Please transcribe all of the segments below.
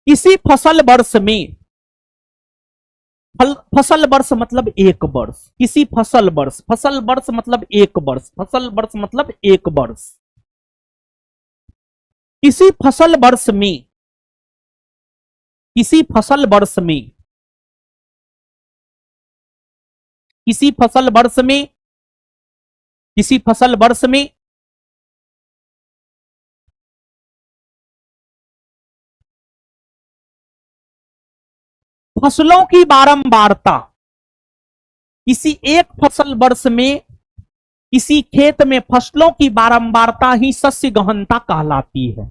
किसी फसल वर्ष में, फसल वर्ष मतलब एक वर्ष, किसी फसल वर्ष, फसल वर्ष मतलब एक वर्ष, फसल वर्ष मतलब एक वर्ष। किसी फसल वर्ष में, किसी फसल वर्ष में, किसी फसल वर्ष में, किसी फसल वर्ष में फसलों की बारंबारता, किसी एक फसल वर्ष में किसी खेत में फसलों की बारंबारता ही सस्य गहनता कहलाती है।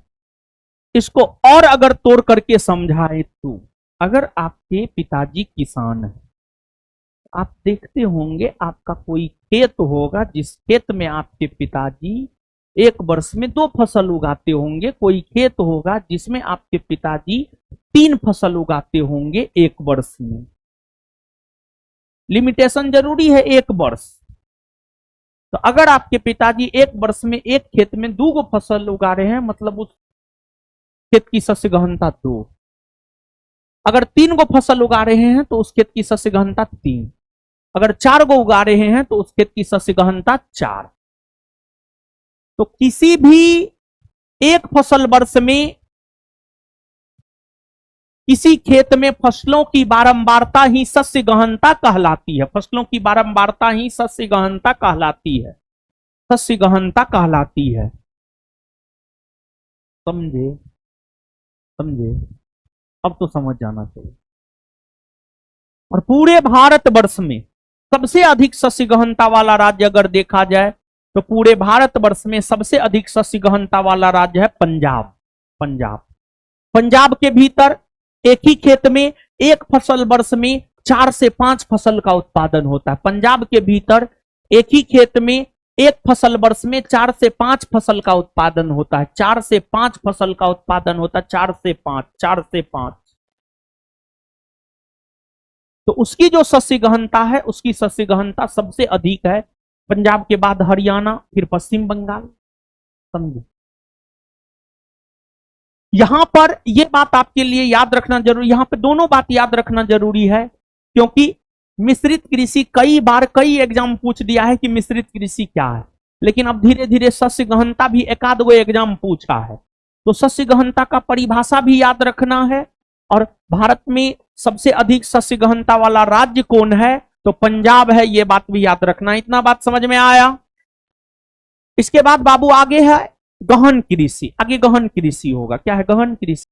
इसको और अगर तोड़ करके समझाए तो, अगर आपके पिताजी किसान हैं, आप देखते होंगे आपका कोई खेत होगा जिस खेत में आपके पिताजी एक वर्ष में 2 फसल उगाते होंगे, कोई खेत होगा जिसमें आपके पिताजी 3 फसल उगाते होंगे एक वर्ष में। लिमिटेशन जरूरी है 1 वर्ष। तो अगर आपके पिताजी एक वर्ष में एक खेत में 2 फसल उगा रहे हैं, मतलब उस खेत की सस्य गहनता 2। अगर 3 फसल उगा रहे हैं तो उस खेत की सस्य गहनता 3। अगर 4 उगा रहे हैं तो उस खेत की सस्य गहनता 4। तो किसी भी एक फसल वर्ष में किसी खेत में फसलों की बारंबारता ही सस्य गहनता कहलाती है। फसलों की बारंबारता ही सस्य गहनता कहलाती है, सस्य गहनता कहलाती है। समझे? समझे? अब तो समझ जाना चाहिए। और पूरे भारतवर्ष में सबसे अधिक सस्य गहनता वाला राज्य अगर देखा जाए तो पूरे भारतवर्ष में सबसे अधिक सस्य गहनता वाला राज्य है पंजाब। पंजाब, पंजाब के भीतर एक ही खेत में एक फसल वर्ष में 4 से 5 फसल का उत्पादन होता है। पंजाब के भीतर एक ही खेत में एक फसल वर्ष में 4 से 5 फसल का उत्पादन होता है। 4 से 5 फसल का उत्पादन होता है, 4 से 5, 4 से 5। तो उसकी जो सस्य गहनता है, उसकी सस्य गहनता सबसे अधिक है। पंजाब के बाद हरियाणा, फिर पश्चिम बंगाल। समझो? यहां पर यह बात आपके लिए याद रखना जरूरी, यहां पे दोनों बात याद रखना जरूरी है, क्योंकि मिश्रित कृषि कई बार कई एग्जाम पूछ दिया है कि मिश्रित कृषि क्या है, लेकिन अब धीरे धीरे सस्य गहनता भी 1-2 एग्जाम पूछा है। तो सस्य गहनता का परिभाषा भी याद रखना है। और भारत में सबसे अधिक सस्य गहनता वाला राज्य कौन है, तो पंजाब है, यह बात भी याद रखना। इतना बात समझ में आया? इसके बाद बाबू आगे है गहन कृषि। आगे गहन कृषि होगा। क्या है गहन कृषि?